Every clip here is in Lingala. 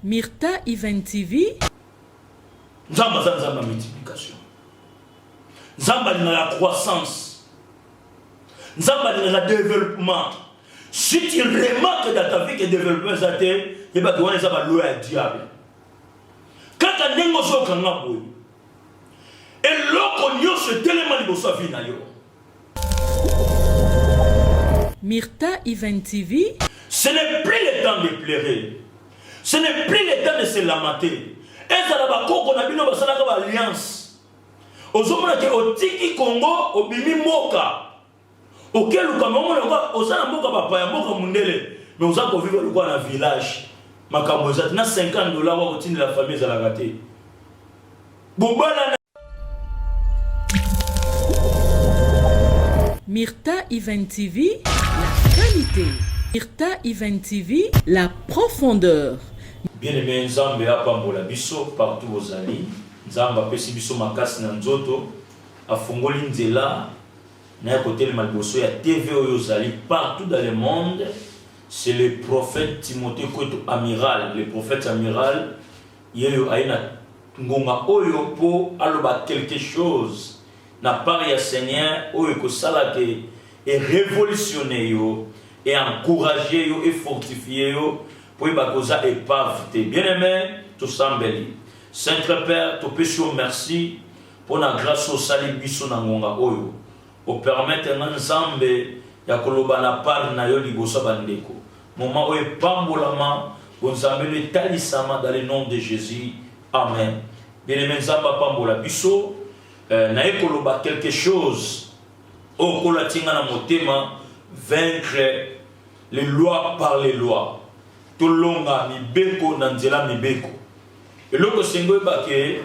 Myrta Even TV. Nzamba za multiplication. Nzamba na la croissance. Nzamba na la développement. Si tu remarques dans ta vie que le développement ça te, il va te voir ça va louer à diable. Quand tu as négocié quand on a et l'autre nyo se tellement liboso vie na yo. Myrta Even TV. Ce n'est plus le temps de pleurer. Ce n'est plus le temps de se lamenter. Et ça va koko na bino basala ka alliance. Ozomona ke otiki Congo obimi moka. Auquel ka momona osana moka papa ya moka mundele. Mais oza ko vivre kwa na village. Makambo za na $50 wa kotini la famille za la gâté. Bobala. Myrta Even TV, la qualité. Myrta Even TV, la profondeur. Bien-aimé Nzambe apambola biso partout aux amis. Nzamba pesi biso makasi na nzoto. Afongoli nzela na côté le malboso ya TV oyozali partout dans le monde. C'est le prophète Timothée Kweto amiral, le prophète amiral. Yeyo aina ngonga oyo po aloba quelque chose. Na part ya Seigneur oyo ko sala ke et révolutionner yo et encourager yo et fortifier yo pour ba koza épave. Bien-aimé, tout sambeli. Saint-Père, te péchons merci pour la grâce au salut biso na ngonga oyo. Au permettre na nzambe ya koloba na part na yo liboso bandeko. Moment oyo pambolama bonzambe le talisama dans le nom de Jésus. Amen. Bien-aimé nzamba pambola biso na ekoloba quelque chose au kolatinga na motema vaincre les lois par les lois. Tolonga mibeko na nzela mibeko. Eloko sengo ebake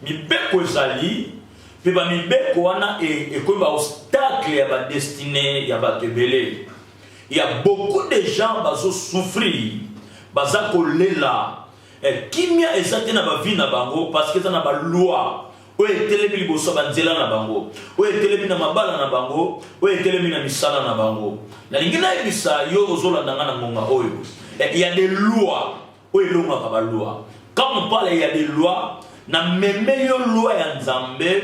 mibeko ezali pe ba mibeko wana ekoba obstacle ya ba destinée ya ba tebele. Il y a beaucoup de gens bazo souffrir, baza kolela. Kimia ezate na ba vie na bango parce que ça na ba loi. Oye telemi liboso banzela na bango. Oye telemi na mabala na bango. Oye telemi na misala na bango. Na lingina ebisa yo ozolanda na ngonga oyo. Il y a des lois. Oye longa ka ba loi. Quand on parle il y a des lois, na meme yo loi ya Nzambe,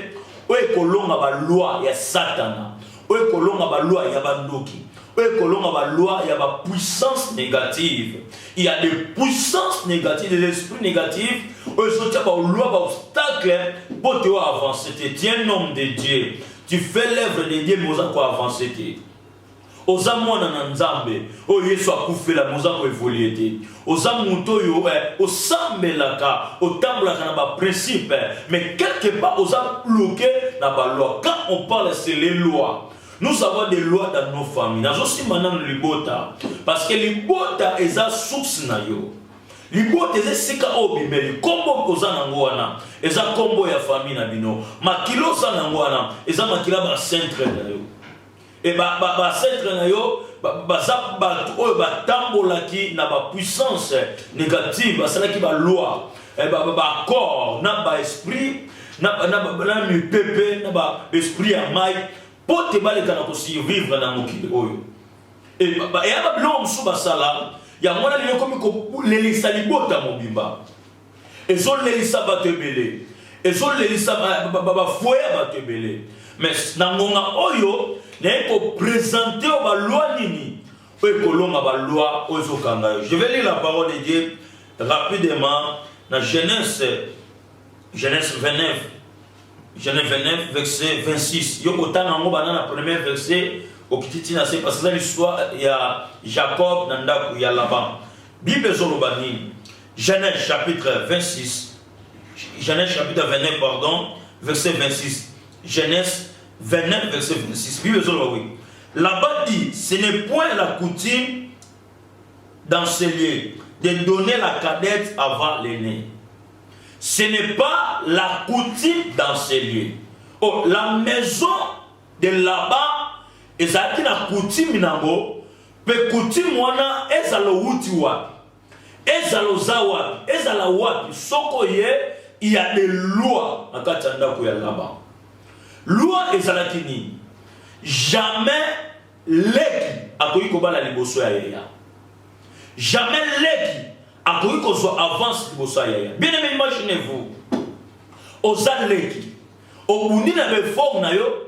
oye kolonga ba loi ya Satana. Oye kolonga ba loi ya bandoki. Oye kolonga ba loi ya ba puissance négative. Il y a des puissances négatives, des esprits négatifs. Oye sotia ba loi ba obstacle pour te avancer. Tu es un homme de Dieu. Tu fais l'œuvre de Dieu, mais oza ko avancer te. Oza mwana na Nzambe, o Yesu akufela moza ko évoluer te. Oza muto yo osambelaka, otambolaka na ba principe, mais quelque part oza bloqué na ba loi. Quand on parle c'est les lois. Nous avons des lois dans nos familles. Nous aussi maintenant libota parce que libota est la source na yo. Libota est sika obimeli kombo koza nango wana. Eza kombo ya famille na bino. Makilo za nango wana, eza makila ba centre na yo. Et ba centre na yo baza ba oyo batambolaki na ba puissance négative, basala ki ba loi, ba corps na ba esprit na mi pepe na ba esprit ya mai pour te baleka na ko survivre na mokili oyo. Et ya ba blo msu basala ya mwana liyo komi ko lelisa libota mobimba. Ezo lelisa batebele. Ezo lelisa ba foyer batebele. Mais na ngonga oyo ne ko présenter ba loi nini o ekolonga ba loi ozo kanga. Je vais lire la parole de Dieu rapidement dans Genèse 29 verset 26. Yo kotanga ngo bana na premier verset au kititi na c'est parce que l'histoire il y a Jacob na ndaku ya Laban. Bible zolobani Genèse chapitre 26. Genèse chapitre 29 pardon, verset 26. Genèse 29 verset 26. Bible zolobani. Laban dit, ce n'est point la coutume dans ce lieu de donner la cadette avant l'aîné. Ce n'est pas la coutume dans ces lieux. Oh, la maison de là-bas, et ça qui la coutume nango, pe coutume wana ezalo wuti wapi, ezalo zawa, ezala wapi, soko ye, il y a des lois en katanda ko ya là-bas. Loi ezala kini, jamais leki akoyi kobala liboso ya yeya. Jamais leki akoki kozwa avance liboso ya yaya. Bien aimé, imaginez-vous oza leki obundi na beforme na yo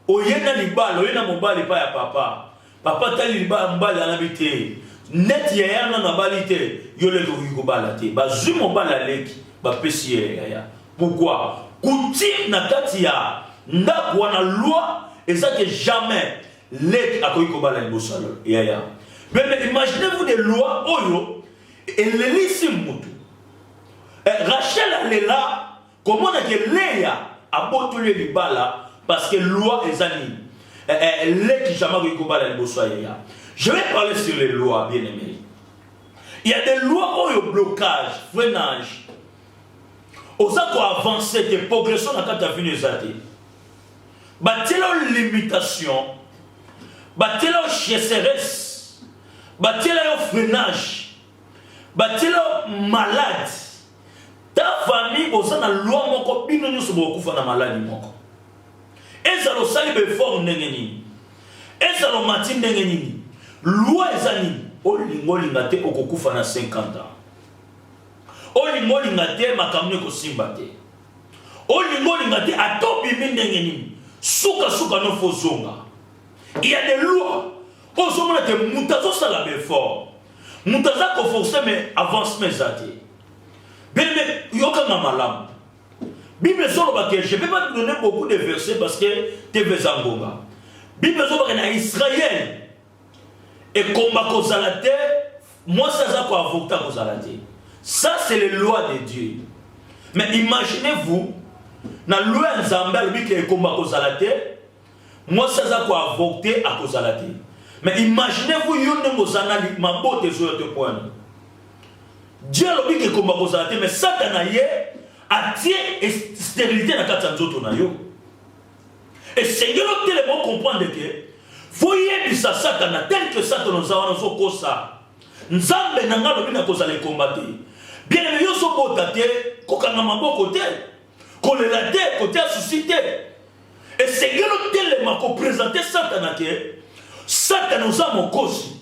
oyena libala oyena mobali pa ya papa papa tali libala mobali anabi te net yaya na bali te yo leki okoki kobala te bazwi mobali aleki bapesi ye yaya. Pourquoi? Coutume na kati ya ndako wana loi eza que jamais leki akoki kobala liboso ya yaya. Mais imaginez-vous des lois oyo elelisi mutu. Rachel alela comment na ke Léa abotole libala parce que loi ezani leki jamais akoki kobala liboso ya yaya. Je vais parler sur les lois, bien aimés. Il y a des lois oyo blocage, freinage. Oza ko avancer de progression na kati ya vie ezate. Batela limitation, batela chasseresse, batela freinage, batela malade. Ta famille oza na loi moko bino nyonso bokufa na maladie moko. Ezalo sali be forme ndenge nini? Ezalo mati ndenge nini? Loi ezani olingo lingate okokufa na 50 ans. Olingo lingate makamne ko simba te. Olingo lingate atobi ndenge nini? Suka no fozonga. Il y a des lois. Ozomona te mutazo sala be fort. Mutaza ko forcer mais avance mes até. Bien yoka malam. Bible solo ba que je vais pas te donner beaucoup de versets parce que tu veux zangonga. Bible solo ba na Israël et combat kozala te, moi ça za ko avocta kozala te. Ça c'est les lois de Dieu. Mais imaginez-vous na loi nzamba lui qui combat kozala te, moi ça za ko avocter à kozala te. Mais imaginez-vous yone mozana mabote zo te point. Dieu lui qui combat kozala te mais Satan ye attire stérilité na kati nzoto na yo. Et Seigneur tellement comprendre que voyez bisa Satan tel que Satan nous a zo kosa. Nzambe nanga lobi na kozala combattre. Bien aimé yo so botate kokanga maboko te. Kolela te côté suscité. Et Seigneur tellement ko présenter Satan que Satan nous a mokosi.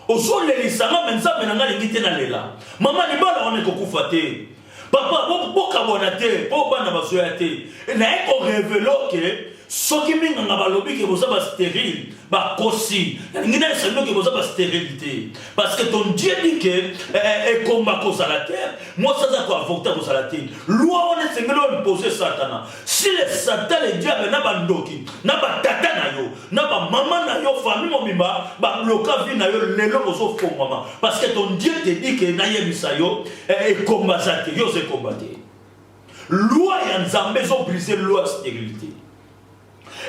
Ozo lelisanga nzambe nanga lingite na lela. Mama ni bala on ekokufa te. Papa boka bonate po bana bazoya te. Na eko révélo que soki minga nga balobi ke boza ba stérile ba kosi ngina sendo ke boza ba stérilité parce que ton Dieu dit que et combat cause la terre moi ça za ko avocta cause la terre loi on est sengelo poser Satan si le Satan le diable na ba ndoki na ba tata na yo na ba maman na yo famille mobimba ba bloka vie na yo lelo bozo fo maman parce que ton Dieu te dit que na yebisa yo et combat ça te yo se combattre loi ya nzambe zo briser loi stérilité.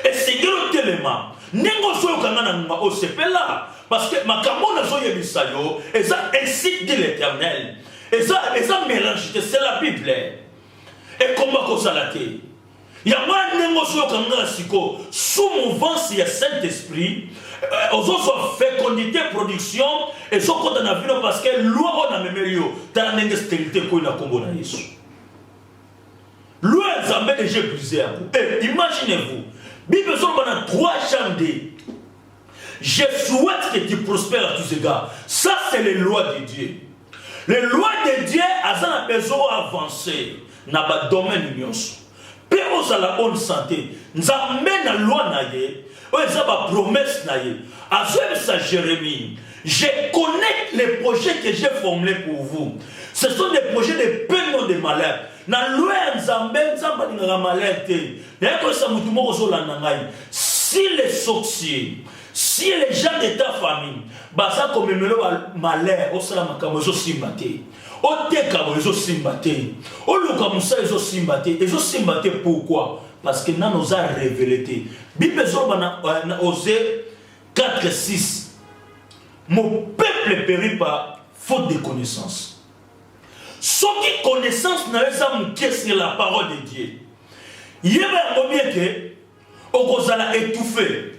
Et Seigneur tellement nengo so kangana ngwa o sepela parce que makambo na so yebisa yo et ça incite de l'Éternel et ça mélange c'est la Bible et comment ko salate ya ma nengo so kangana siko sous mouvance ya Saint-Esprit ozo so fécondité production et so ko na vie parce que loi on a memelio ta nenge stérilité ko na kombo na Yesu loi nzambe déjà brisé et imaginez-vous Bible a 3 chambres. Je souhaite que tu prospères à tous égards. Ça, c'est les lois de Dieu. Les lois de Dieu, elles ont besoin d'avancer dans le domaine de Dieu. Puis, on a la bonne santé. Nous avons la loi, nous avons la promesse. À Jérémie, je connais les projets que j'ai formulés pour vous. Ce sont des projets de peine ou de malheur. Na loi nzambe na malheur. Si les sorciers, si les gens de ta famille, basa comme le malheur, au salam kamozo simbate, au tekamozo simbate, au lukamusa ezo simbate, pourquoi? Parce que nan nous a révélé. Bible na Osée 4:6. Mon peuple périt par faute de connaissance. Ce qui connaissance n'a pas sur la parole de Dieu. Il y a bien que on va étouffer.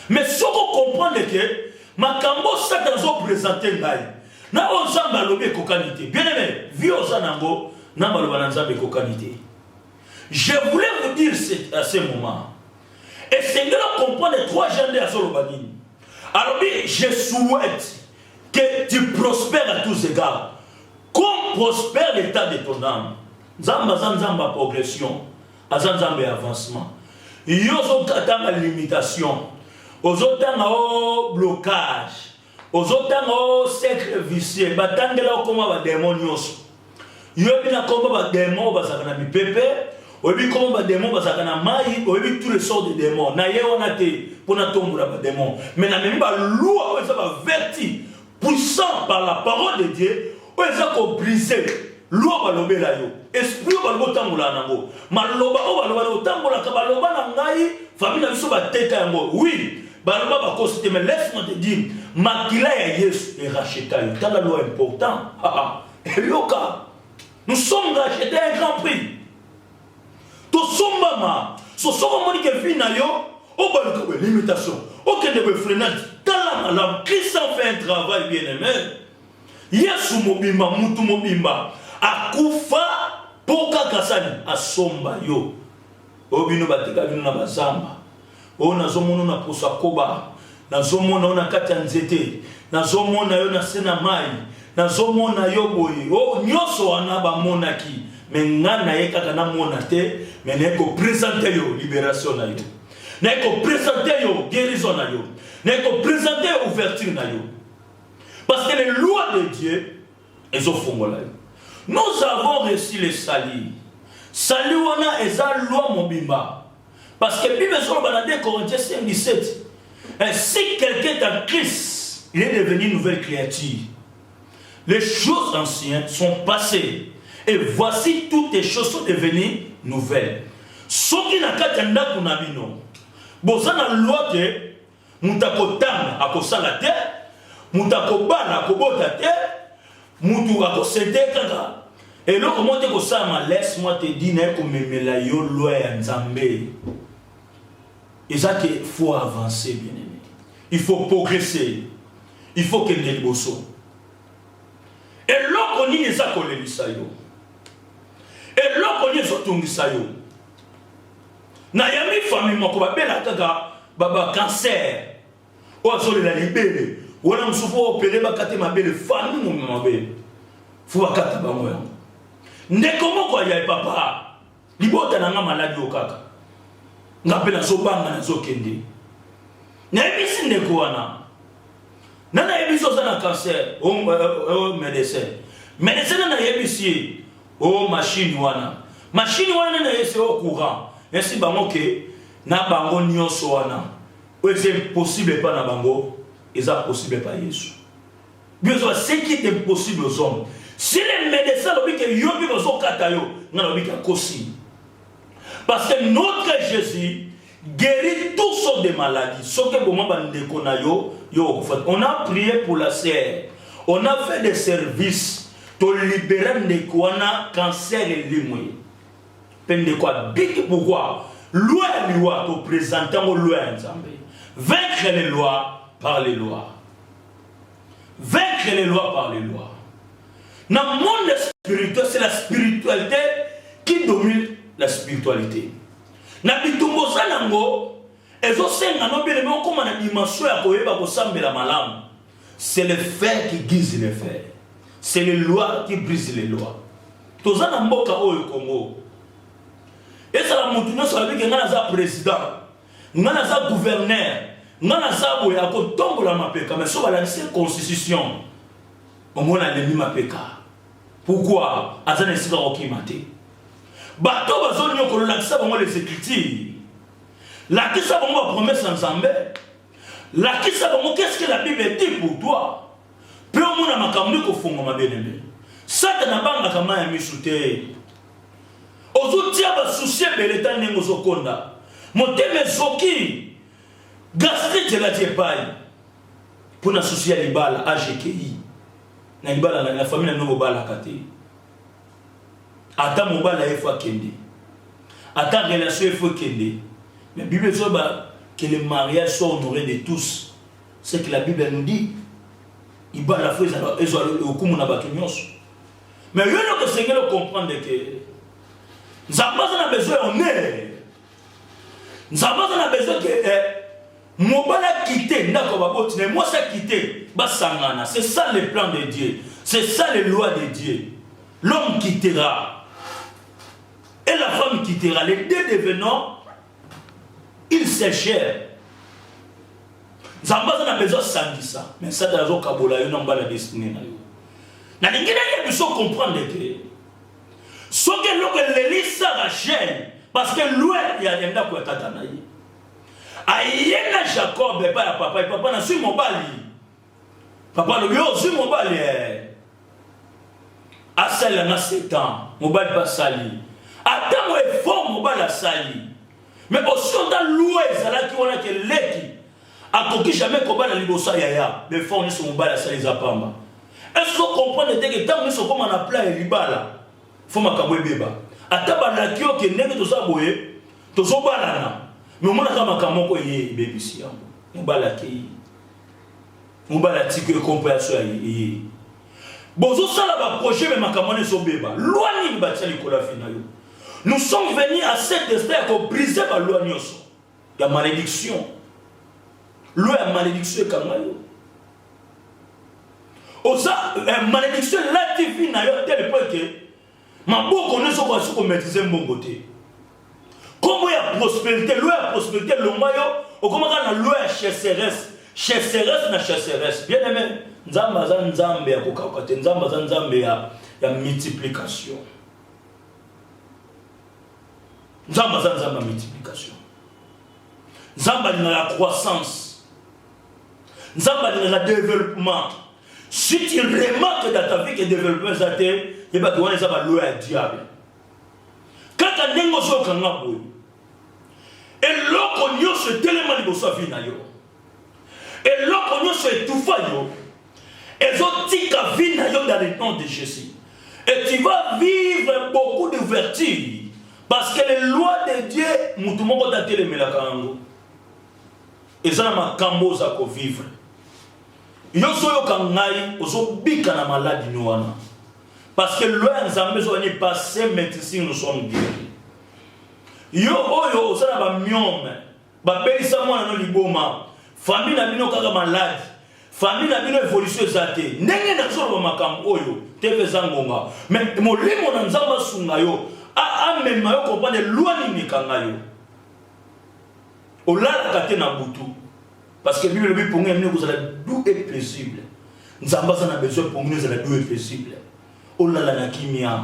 Mais ce qu'on comprend est que ma cambo Satan présenté na ozamba lobe kokanité. Bien aimé, vi ozanango na baloba nzambe kokanité. Je voulais vous dire à ce moment. Et c'est de comprendre les 3 genres de Azolobani. Alors je souhaite que tu prospères à tous égards. prospère l'état de ton âme. Nzamba zanzamba progression, azanzamba avancement. Yozo katanga limitation, ozotanga o blocage, ozotanga o cercle vicieux, batangela okoma ba démon nyonso. Yobi na komba ba démon bazaka na mipepe, obi komba ba démon bazaka na mai, obi tous les sortes de démons. Na ye wana te pona tombola ba démon. Mais na même ba loi oza ba verti puissant par la parole de Dieu, oza ko briser. Loi balobela yo, esprit balobo tambola nango. Maloba o baloba tambola ka baloba na ngai, famille na biso ba teka yango. Oui, baloba ba costé mais laisse-moi te dire, makila ya Yesu est racheté. Tala loi important. Elioka. Nous sommes rachetés un grand prix. To sombama, so somo moni ke fina yo, o baloka be limitation. O ke de freinage. Tala la Christ fait un travail bien aimé. Yesu mobimba mutu mobimba. Akufa poka kasani asomba yo obino bateka bino na bazamba o nazomona na posa koba nazomona na kati ya nzete nazomona yo na sena mai nazomona yo boye o nyoso wana ba monaki mengana ye kaka na mona te mais ko présenter yo libération na yo na ko présenter yo guérison na yo na ko présenter ouverture na yo parce que les lois de Dieu elles ont fongola yo. Nous avons reçu le salut. Salut wana eza loi mobimba. Parce que Bible sur le 2 Corinthiens 5:17. Si quelqu'un est en Christ, il est devenu une nouvelle créature. Les choses anciennes sont passées. Et voici toutes les choses sont devenues nouvelles. Ce qui n'a qu'à t'en pour nabino. Bozana loi de mutakotanga akosala te, mutakobana akobota te, mutu akosete kaka. Et là, comment tu ça, laisse-moi te dire que memela yo loi ya Nzambe. Et ça qu'il faut avancer, bien aimé. Il faut progresser. Il faut que les bosso. Et là, on y est ça qu'on les yo. Et là, on y est ça qu'on yo. Na yami famille moi ko ba bela kaka baba cancer. O azole la libere. Wala msufo opéré ba kate mabele famille mo mabele. Faut ba kata ba moya. Ndeko quoi ya papa libota na nga maladi okaka ngapela sobanga na zokende na ebisi ndeko wana nana ebiso za na cancer o médecin na ebisi o machine wana na yese o courant ainsi bango ke na bango nyonso wana o c'est possible pas na bango eza possible pas Yesu bien sûr ce qui est impossible aux hommes. Si les médecins l'ont dit que yobi bozo katayo, n'a l'ont dit que kosi. Parce que notre Jésus guérit toutes sortes de maladies. Ce que bon bande konayo yo on a prié pour la sœur. On a fait des services pour libérer de quoi cancer et limoué. Peine de quoi big pourquoi loi to présenter aux lois ensemble. Vaincre les lois par les lois. Vaincre les lois par les lois. Dans le monde spirituel, c'est la spiritualité qui domine la spiritualité. Dans le monde c'est le fait qui guise les faits. C'est les lois qui brisent les lois. Tout ça dans le Congo. Et ça la montre sur la vie que nous président, nous avons gouverneur, nous avons la mapeka, mais sur la constitution, on a l'ennemi mapeka. Pourquoi? Azan est si maté. Bato bazon yo ko la kisa bango les écritures. La kisa bango promesse ensemble. La kisa bango qu'est-ce que la Bible dit pour toi? Peu au monde makambo ko fongo mabeneme. Satan banga kama ya misute. Ozutia ba souci beleta nengo zokonda. Moteme zoki. Gastrite la tiepai. Pour na souci ya libala AGKI. Na libala na famille na bala kate. Ata mobala efo kende. Ata relation efo kende. Mais la Bible dit que les mariages sont honorés de tous. C'est que la Bible nous dit. Il bat la foi et au coup mon abatunios. Mais il y a que Seigneur comprendre que nous avons besoin on est. Nous avons besoin que mobala quitter ndako mais moi ça quitter basangana. C'est ça le plan de Dieu. C'est ça les lois de Dieu. l'homme quittera et la femme quittera, les deux devenant, ils s'échèrent. Zamba n'a besoin de ça, mais ça dans le Kabola, il n'a pas la destinée. Na lingina ya biso comprendre que ce que l'on les ça Rachel parce que loin il y a des gens qui tata na yi. Ayena Jacob pas papa na sur mon bali. Papa le yo sur mon bali. Asala na 7 ans, mon bali pas sali. Attends moi effort mon bali sali. Mais au son dans loin ça là qui on a que leki. Akoki jamais ko bali libosa yaya, mais fort ni sur mon bali sali za pamba. Est-ce que vous comprenez que tant que nous sommes en appel et libala, faut m'accaber bébé. Ataba la kio que n'est que tout ça boye, tout ça balana. Mais moi la makamoko yé bébé si ambo. Mbala ki, mbala tiki le compréhension yé. Bozo ça là va projet mais makamone so bébé. Loani ni bâti l'école finayo. Nous sommes venus à cette destin pour briser la loi nyoso. La malédiction. Loi la malédiction est comme yo. Osa malédiction là tu vis na yo tel point que ma beau connaît ce qu'on maîtriser mon côté. Comment il y a prospérité, loi prospérité le mayo, ou comment on a loi chasseresse na chasseresse. Bien aimé, nzamba za nzambe ya kokakate, nzamba za nzambe ya multiplication. Nzamba za nzamba multiplication. Nzamba na la croissance. Nzamba na la développement. Si tu remarques dans ta vie que le développement est atteint, il va te voir ça va louer à diable. Quand tu as négocié au Kangaboui, et l'okonyo se tellement libre sa vie, et l'okonyo se étouffe, et l'autre ta vie dans le nom de Jésus. Et tu vas vivre beaucoup de vertus, parce que les lois de Dieu, tout le monde a été les et ça m'a cambosa pour vivre. Yo soyo kangai ozo bika na maladie noana parce que loin nzambe zo ni passé médecine nous sommes guéris. Yo oyo osala ba myome ba belisa mwana no liboma famille na bino kaka maladie famille na bino évolution zate ndenge na solo ba makambo oyo teve zangonga mais molimo na nzamba sunga yo a même yo comprendre loi ni kangayo olala kate na butu. Parce que la Bible dit pour nous, nous allons d'où est paisible. Nous avons besoin pour nous, nous allons d'où est paisible. Oh là là, la kimia.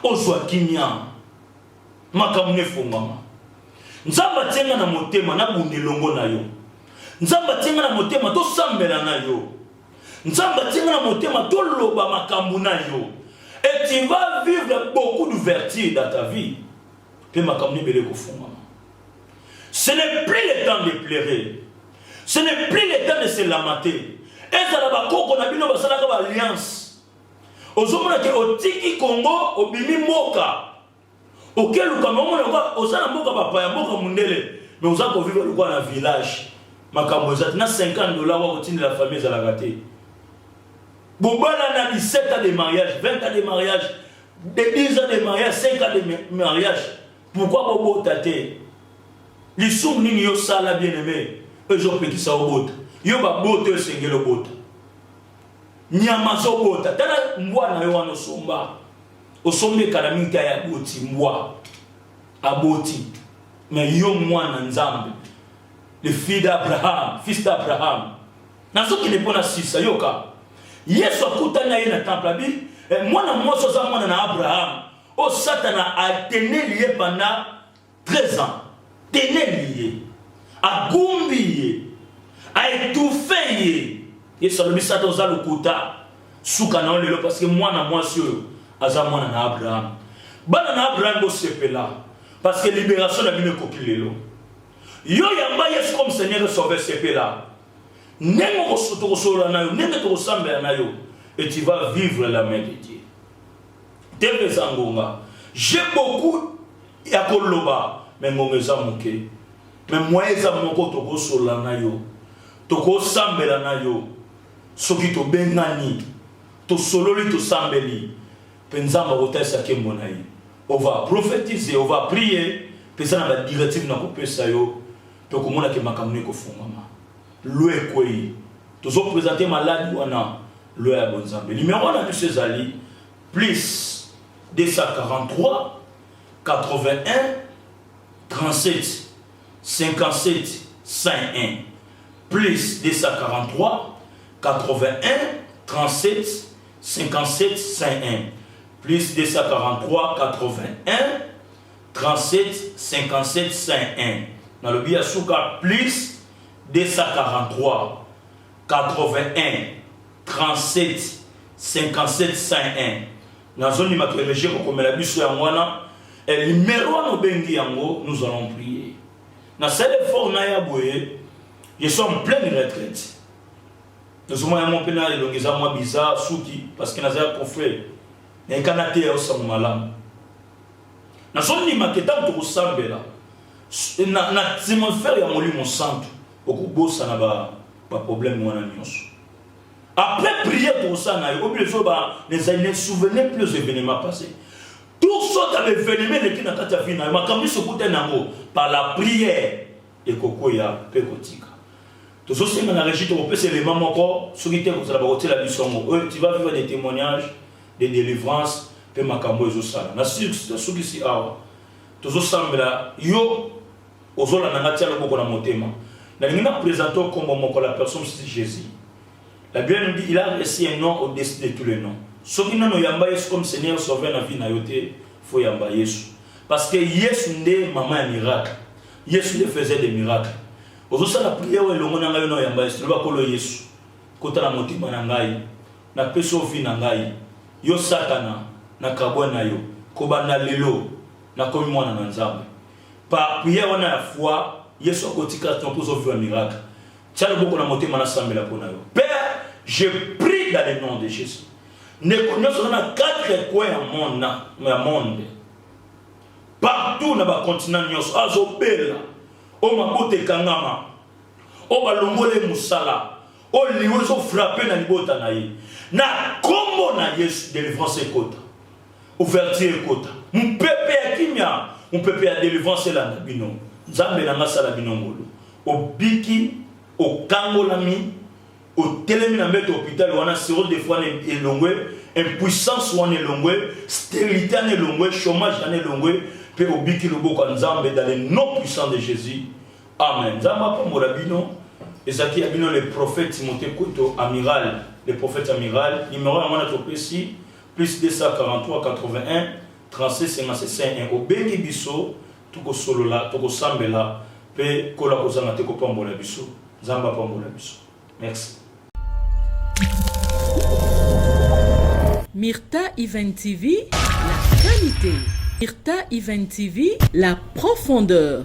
Oh, soit kimia. Makamune fongama. Nous avons tenga na motema na bunde longo na yo. Nous avons tenga na motema to sambela na yo. Nous avons tenga na motema to loba makambu na yo. Et tu vas vivre beaucoup de vertus dans ta vie. Puis makamune bele ko fongama. Ce n'est plus le temps de pleurer. Ce n'est plus le temps de se lamenter. Et ça va qu'on a bien une alliance. Aux hommes qui ont tiki Congo, au bimi moka. Auquel nous avons au sein de moka papa, moka mundele. Mais nous avons vivre dans un village. Ma camozat na $50 au titre de la famille à la gâté. Bobala na 17 ans de mariage, 20 ans de mariage, 10 ans de mariage, 5 ans de mariage. Pourquoi Bobo tate? Les souvenirs yo sala bien aimé. Eux ont petit ça au bout. Yo ba bote sengé le bout. Nyama zo bout. Tala mwa na yo wana somba. Osombe kalamika ya boti mwa. Aboti. Mais yo mwa na nzambe. Le fils d'Abraham, fils d'Abraham. Na so qui ne pona sisa yoka. Yesu akutana ye na temple abi. Mwana mmoja za mwana na Abraham. O Satana a tenu lié pendant 13 ans. Tenu lié. A gumbi a étouffé et ça le Satan za lokuta suka na lelo parce que moi na moi sur aza mwana na Abraham bana na Abraham bo sepela parce que libération na bino kokilelo yo yamba Yesu comme Seigneur sauver sepela nengo ko soto ko solo na yo nengo to sambela na yo et tu vas vivre la main de Dieu. Tebe zangonga j'ai beaucoup ya koloba mais ngongeza muke. Mais moi, je suis toko sola na yo, toko sambela na yo, soki to bengani, to sololi to sambeli, penzamba rotesa kemonayi. On va prophétiser, on va prier, pesa na directive na kopesa yo, to komona ke makamune ko fungama. Loe koi, to zo présenter malade wana, loe ya bonzambe. Numéro na monsieur Zali, plus 243 81 37 57 51 plus 243 81 37 57 51 plus 243 81 37 57 51 dans le biasuka plus 243 81 37 57 51 dans zone makélégie comme la biso ya mwana et numéro no bengi yango nous allons prier na cette effort na ya boye je suis en pleine retraite nous sommes à mon pénal et donc ils ont moi bizarre souki parce que nazaya confrère na kanate au samu malam na zone maketa to sambela na atmosphère ya molimo santo okubosa na ba problème mwana nyonso. Après prier pour ça, les souvenirs plus des événements passés. Tout ça dans l'événement qui n'a pas été par la prière et kokoya pekotika. Tout ça c'est dans la région européenne, c'est les mamans encore, ceux qui étaient comme ça, tu vas vivre des témoignages, des délivrances, et makambo et ça. Na ceux qui sont là, tout ça yo ozola na ngatia le boko na motema. Na ngina présenté comme la personne c'est Jésus. La Bible nous dit il a reçu un nom au-dessus de tous les noms. Ceux qui n'ont pas comme Seigneur sauveur dans la vie, il faut y avoir Jésus. Parce que Jésus n'est maman un miracle. Jésus faisait des miracles. Aujourd'hui, la prière est longue, on a eu un Jésus. Le bas Jésus. Quand la motive nangai, na peso fi nangai, yo satana, na kabona yo, kobana lelo, na komi mwana na nzambe. Par prière on a la foi, Jésus kotika ton pour sauver un miracle. Tiens le beaucoup na motive mana sambela pona yo. Père, je prie dans le nom de Jésus. Ne connaissons pas 4 coins au monde. Partout dans le continent, Azobela, au Mabote Kangama, au Balongole Moussala, au Liouzo frappé dans le Botanaï. Na combo na Yesu délivrance et kota. Ouverture et kota. Mon pépé à Kimia, mon pépé à délivrance et la Nabino. Zambe na Masala Binongolo. Au Biki, au Kangolami. Au télémi na mettre hôpital on a zéro des fois est longue impuissance on est longue stérilité on est longue chômage on est longue puis au biki le boko nzambe dans le nom puissant de Jésus amen nzamba pa morabino ezaki abino le prophète Timothée Koto amiral le prophète amiral numéro à mon ici plus 243 81 36 55 au bengi biso tuko solola tuko sambela pe kola kozanga te ko pambola biso nzamba pambola biso merci. Myrta Even TV, la qualité. Myrta Even TV, la profondeur.